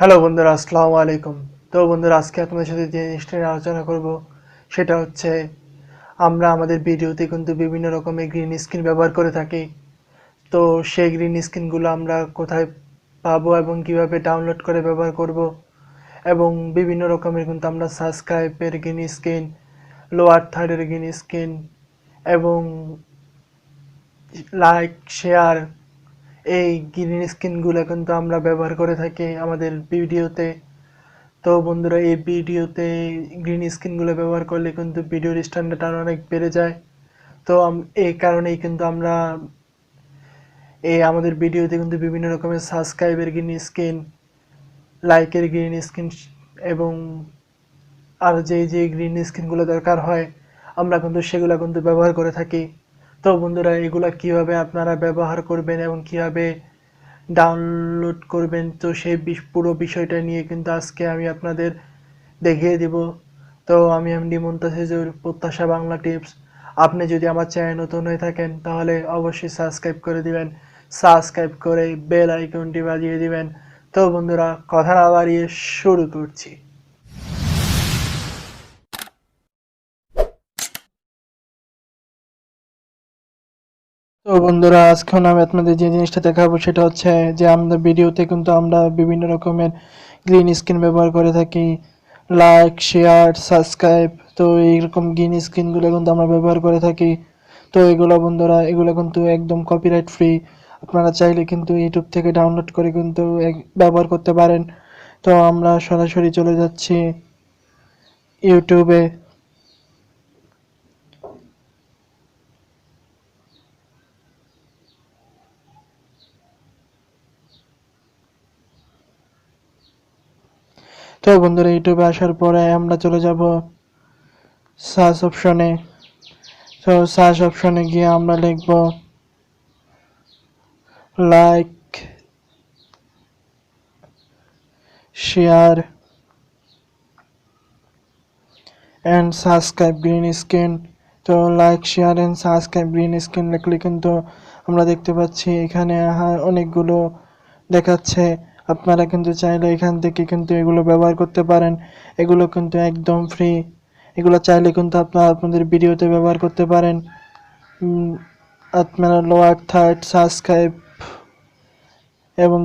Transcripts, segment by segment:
Hello বন্ধুরা, আসসালামু আলাইকুম। তো বন্ধুরা, আজকে আপনাদের সাথে যে জিনিসটা নিয়ে আলোচনা করব সেটা হচ্ছে আমরা আমাদের ভিডিওতে কিন্তু বিভিন্ন রকমের গ্রিন স্ক্রিন ব্যবহার করে থাকি। তো সেই গ্রিন স্ক্রিনগুলো আমরা কোথায় পাবো এবং কিভাবে ডাউনলোড করে ব্যবহার করব, এবং বিভিন্ন রকমের কিন্তু আমরা সাবস্ক্রাইবের গ্রিন স্ক্রিন, লোয়ার থার্ডের গ্রিন স্ক্রিন এবং লাইক শেয়ার, এই গ্রিন স্ক্রিনগুলো কিন্তু আমরা ব্যবহার করে থাকি আমাদের ভিডিওতে। তো বন্ধুরা, এই ভিডিওতে গ্রিন স্ক্রিনগুলো ব্যবহার করলে কিন্তু ভিডিওর স্ট্যান্ডার্ড আরও অনেক বেড়ে যায়। তো এই কারণেই কিন্তু আমরা আমাদের ভিডিওতে কিন্তু বিভিন্ন রকমের সাবস্ক্রাইবের গ্রিন স্ক্রিন, লাইকের গ্রিন স্ক্রিন এবং আর যে গ্রিন স্ক্রিনগুলো দরকার হয় আমরা কিন্তু সেগুলো কিন্তু ব্যবহার করে থাকি। তো বন্ধুরা, এগুলা কিভাবে আপনারা ব্যবহার করবেন এবং কিভাবে ডাউনলোড করবেন, তো সেই পুরো বিষয়টা নিয়ে কিন্তু আজকে আমি আপনাদের দেখিয়ে দিব। তো আমি এমডি মুনতাসিজুর, প্রত্যাশা বাংলা টিপস। আপনি যদি আমার চ্যানেল নতুন হয়ে থাকেন তাহলে অবশ্যই সাবস্ক্রাইব করে দিবেন, সাবস্ক্রাইব করে বেল আইকনটি বাজিয়ে দিবেন। তো বন্ধুরা, কথা না বাড়িয়ে শুরু করছি। তো বন্ধুরা, আজকে আমি আপনাদের যে জিনিসটা দেখাবো সেটা হচ্ছে যে আমাদের ভিডিওতে কিন্তু আমরা বিভিন্ন রকমের গ্রিন স্ক্রিন ব্যবহার করে থাকি, লাইক শেয়ার সাবস্ক্রাইব। তো এইরকম গ্রিন স্ক্রিনগুলো কিন্তু আমরা ব্যবহার করে থাকি। তো এগুলো বন্ধুরা, এগুলো কিন্তু একদম কপিরাইট ফ্রি। আপনারা চাইলে কিন্তু ইউটিউব থেকে ডাউনলোড করে কিন্তু ব্যবহার করতে পারেন। তো আমরা সরাসরি চলে যাচ্ছি ইউটিউবে। তো বন্ধুরা, ইউটিউবে আসার পরে আমরা চলে যাব সার্চ অপশনে। তো সার্চ অপশনে গিয়ে আমরা লিখব like share and subscribe green screen. তো like share and subscribe green screen লিখলে কিন্তু আমরা দেখতে পাচ্ছি এখানে অনেকগুলো দেখাচ্ছে। আপনারা কিন্তু চাইলে এখান থেকে কিন্তু এগুলো ব্যবহার করতে পারেন। এগুলো কিন্তু একদম ফ্রি। এগুলো চাইলে কিন্তু আপনারা আপনাদের ভিডিওতে ব্যবহার করতে পারেন। আপনারা লোয়ার থার্ড সাবস্ক্রাইব এবং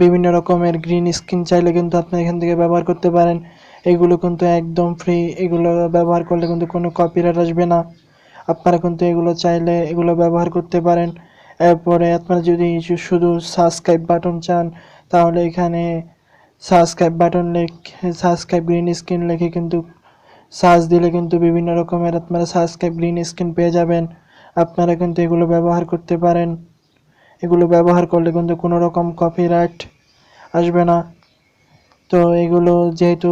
বিভিন্ন রকমের গ্রিন স্ক্রিন চাইলে কিন্তু আপনি এখান থেকে ব্যবহার করতে পারেন। এগুলো কিন্তু একদম ফ্রি। এগুলো ব্যবহার করলে কিন্তু কোনো কপিরাইট আসবে না। আপনারা কিন্তু এগুলো চাইলে এগুলো ব্যবহার করতে পারেন। এরপরে আপনারা যদি শুধু সাবস্ক্রাইব বাটন চান তাহলে এখানে সাবস্ক্রাইব বাটন লিখে সাবস্ক্রাইব গ্রিন স্ক্রিন লিখে কিন্তু সার্চ দিলে কিন্তু বিভিন্ন রকমের আপনারা সাবস্ক্রাইব গ্রিন স্ক্রিন পেয়ে যাবেন। আপনারা কিন্তু এগুলো ব্যবহার করতে পারেন। এগুলো ব্যবহার করলে কিন্তু কোনো রকম কপিরাইট আসবে না। তো এগুলো যেহেতু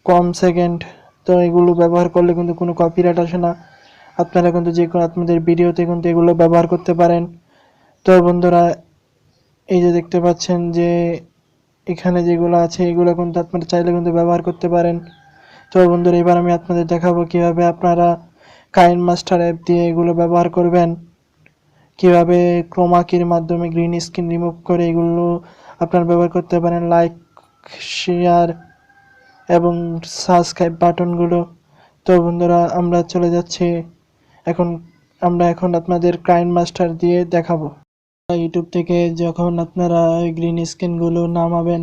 কম সেকেন্ড, তো এগুলো ব্যবহার করলে কিন্তু কোনো কপিরাইট আসে না। আপনারা কিন্তু যে কোনো আপনাদের ভিডিওতে কিন্তু এগুলো ব্যবহার করতে পারেন। তো বন্ধুরা, এই যে দেখতে পাচ্ছেন যে এখানে যেগুলো আছে এগুলো কিন্তু আপনারা চাইলে কিন্তু ব্যবহার করতে পারেন। তো বন্ধুরা, এবার আমি আপনাদের দেখাবো কিভাবে আপনারা কাইনমাস্টার অ্যাপ দিয়ে এগুলো ব্যবহার করবেন, কিভাবে ক্রোমা কির মাধ্যমে গ্রিন স্ক্রিন রিমুভ করে এগুলো আপনারা ব্যবহার করতে পারেন, লাইক শেয়ার এবং সাবস্ক্রাইব বাটনগুলো। তো বন্ধুরা, আমরা চলে যাচ্ছি এখন। এখন আপনাদের কাইনমাস্টার দিয়ে দেখাবো। ইউটিউব থেকে যখন আপনারা গ্রিন স্ক্রিনগুলো নামাবেন,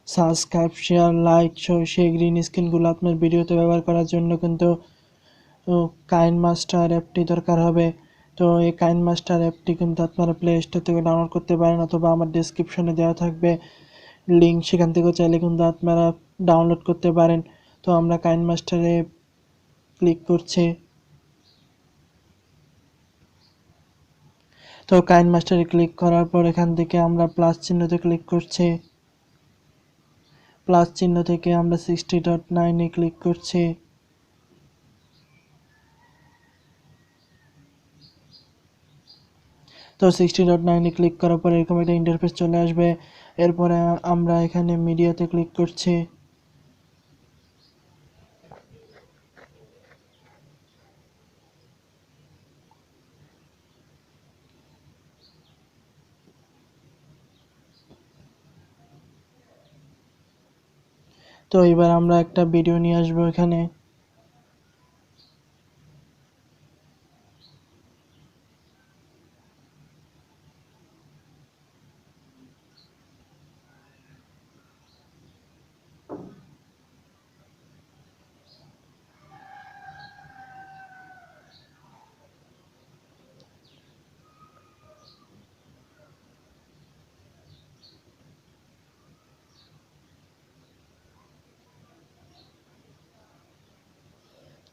সাবস্ক্রাইব শেয়ার লাইক সেই গ্রিন স্ক্রিনগুলো আপনার ভিডিওতে ব্যবহার করার জন্য কিন্তু কাইনমাস্টার অ্যাপটি দরকার হবে। তো এই কাইনমাস্টার অ্যাপটি কিন্তু আপনারা প্লে স্টোর থেকে ডাউনলোড করতে পারেন, অথবা আমার ডেসক্রিপশনে দেওয়া থাকবে লিঙ্ক, সেখান থেকেও চাইলে কিন্তু আপনারা ডাউনলোড করতে পারেন। তো আমরা কাইনমাস্টারে ক্লিক করছি। তো কাইনমাস্টারে ক্লিক করার পর এখান থেকে আমরা প্লাস চিহ্নতে ক্লিক করছি। প্লাস চিহ্ন থেকে আমরা 60.9-এ ক্লিক করছি। তো 60.9-এ ক্লিক করার পর এরকম একটা ইন্টারফেস চলে আসবে। এরপরে আমরা এখানে মিডিয়াতে ক্লিক করছি। তো এবার আমরা একটা ভিডিও নিয়ে আসবো এখানে।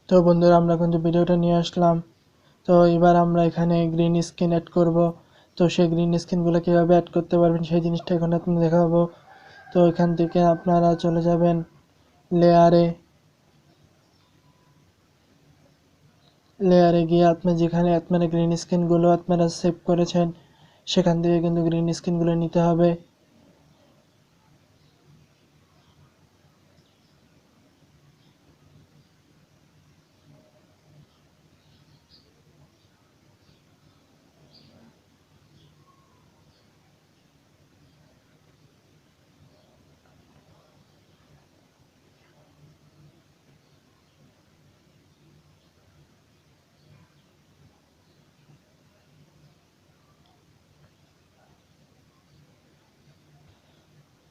তো বন্ধুরা আমরা কিন্তু ভিডিওটা নিয়ে আসলাম। তো এবার আমরা এখানে গ্রিন স্ক্রিন অ্যাড করব। তো সেই গ্রিন স্ক্রিনগুলো কীভাবে অ্যাড করতে পারবেন সেই জিনিসটা এখন আপনাদের দেখাবো। তো এখান থেকে আপনারা চলে যাবেন লেয়ারে। লেয়ারে গিয়ে আপনার যেখানে আপনারা গ্রিন স্ক্রিনগুলো আপনারা সেভ করেছেন সেখান থেকে কিন্তু গ্রিন স্ক্রিনগুলো নিতে হবে।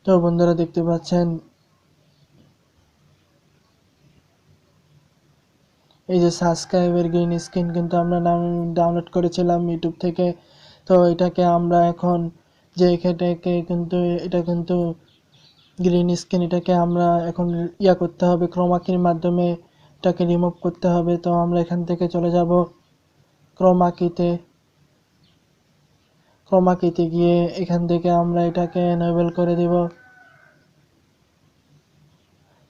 তো বন্ধুরা দেখতে পাচ্ছেন এই যে সাবস্ক্রাইবের গ্রিন স্ক্রিন কিন্তু আমরা ডাউনলোড করেছিলাম ইউটিউব থেকে। তো এটাকে আমরা এখন যে এটাকে কিন্তু এটা কিন্তু গ্রিন স্ক্রিন, এটাকে আমরা এখন করতে হবে ক্রোমাকির মাধ্যমে এটাকে রিমুভ করতে হবে। তো আমরা এখান থেকে চলে যাব ক্রোমাকিতে। ক্রোমাকিতে গিয়ে এখান থেকে আমরা এটাকে এনেবল করে দেব।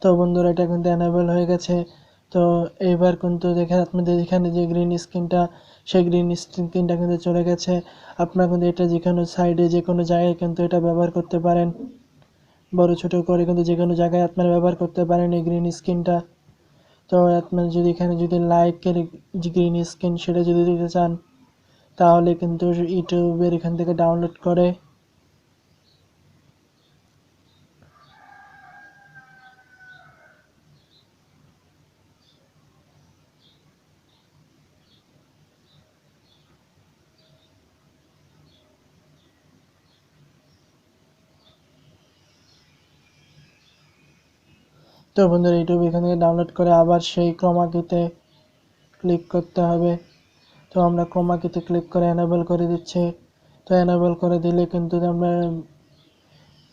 তো বন্ধুরা এটা কিন্তু এনেবল হয়ে গেছে। তো এইবার কিন্তু দেখেন আপনাদের এখানে যে গ্রিন স্ক্রিনটা সেই গ্রিন স্ক্রিনটা কিন্তু চলে গেছে। আপনারা কিন্তু এটা যে কোনো সাইডে যে কোনো জায়গায় কিন্তু এটা ব্যবহার করতে পারেন, বড় ছোট করে কিন্তু যে কোনো জায়গায় আপনারা ব্যবহার করতে পারেন এই গ্রিন স্ক্রিনটা। তো আপনার যদি এখানে যদি লাইকের যে গ্রিন স্ক্রিন সেটা যদি দিতে চান তাহলে কিন্তু ইউটিউবের এখান থেকে ডাউনলোড করে তো বন্ধুরা ইউটিউব এখান থেকে ডাউনলোড করে আবার সেই ক্রোমাকিতে ক্লিক করতে হবে। তো আমরা ক্রোমাকিতে ক্লিক করে এনেবল করে দিচ্ছি। তো এনেবল করে দিলে কিন্তু আমরা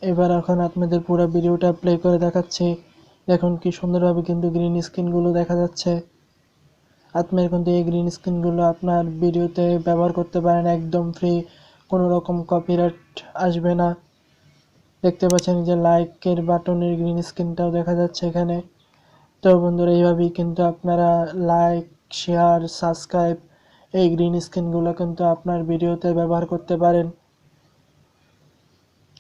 এবার এখন আপনাদের পুরো ভিডিওটা প্লে করে দেখাচ্ছি। দেখুন কি সুন্দরভাবে কিন্তু গ্রিন স্ক্রিনগুলো দেখা যাচ্ছে। আপনার কিন্তু এই গ্রিন স্ক্রিনগুলো আপনার ভিডিওতে ব্যবহার করতে পারেন একদম ফ্রি, কোনো রকম কপিরাইট আসবে না। দেখতে পাচ্ছেন যে লাইকের বাটনের গ্রিন স্ক্রিনটাও দেখা যাচ্ছে এখানে। তো বন্ধুরা এইভাবেই কিন্তু আপনারা লাইক, শেয়ার, সাবস্ক্রাইব এই গ্রিন স্ক্রিনগুলো কিন্তু আপনার ভিডিওতে ব্যবহার করতে পারেন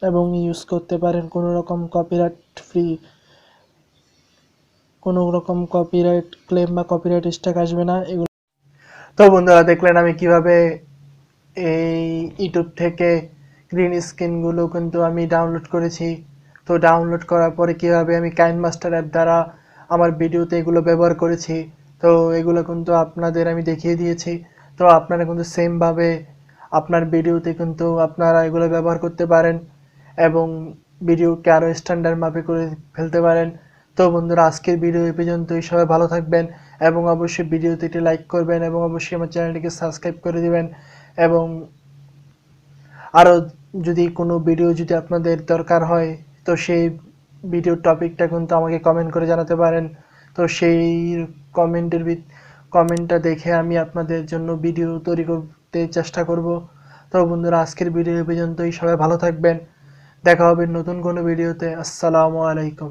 এবং ইউজ করতে পারেন কোনো রকম কপিরাইট ফ্রি, কোনো রকম কপিরাইট ক্লেম বা কপিরাইট স্ট্রাইক আসবে না এগুলো। তো বন্ধুরা দেখলেন আমি কিভাবে এই ইউটিউব থেকে গ্রিন স্ক্রিনগুলো কিন্তু আমি ডাউনলোড করেছি। তো ডাউনলোড করার পরে কীভাবে আমি কাইনমাস্টার অ্যাপ দ্বারা আমার ভিডিওতে এগুলো ব্যবহার করেছি। তো এগুলো কিন্তু আপনাদের আমি দেখিয়ে দিয়েছি। তো আপনারা কিন্তু সেমভাবে আপনার ভিডিওতে কিন্তু আপনারা এগুলো ব্যবহার করতে পারেন এবং ভিডিওকে আরও স্ট্যান্ডার্ড মাপে করে ফেলতে পারেন। তো বন্ধুরা আজকের ভিডিও এই পর্যন্তই। সবাই ভালো থাকবেন এবং অবশ্যই ভিডিওতে একটি লাইক করবেন এবং অবশ্যই আমার চ্যানেলটিকে সাবস্ক্রাইব করে দিবেন এবং আরও যদি কোনো ভিডিও যদি আপনাদের দরকার হয় তো সেই ভিডিওর টপিকটা কিন্তু আমাকে কমেন্ট করে জানাতে পারেন। তো সেই কমেন্টের কমেন্টটা দেখে আমি আপনাদের জন্য ভিডিও তৈরি করতে চেষ্টা করব। তো বন্ধুরা আজকের ভিডিও এই পর্যন্তই। সবাই ভালো থাকবেন। দেখা হবে নতুন কোনো ভিডিওতে। আসসালামু আলাইকুম।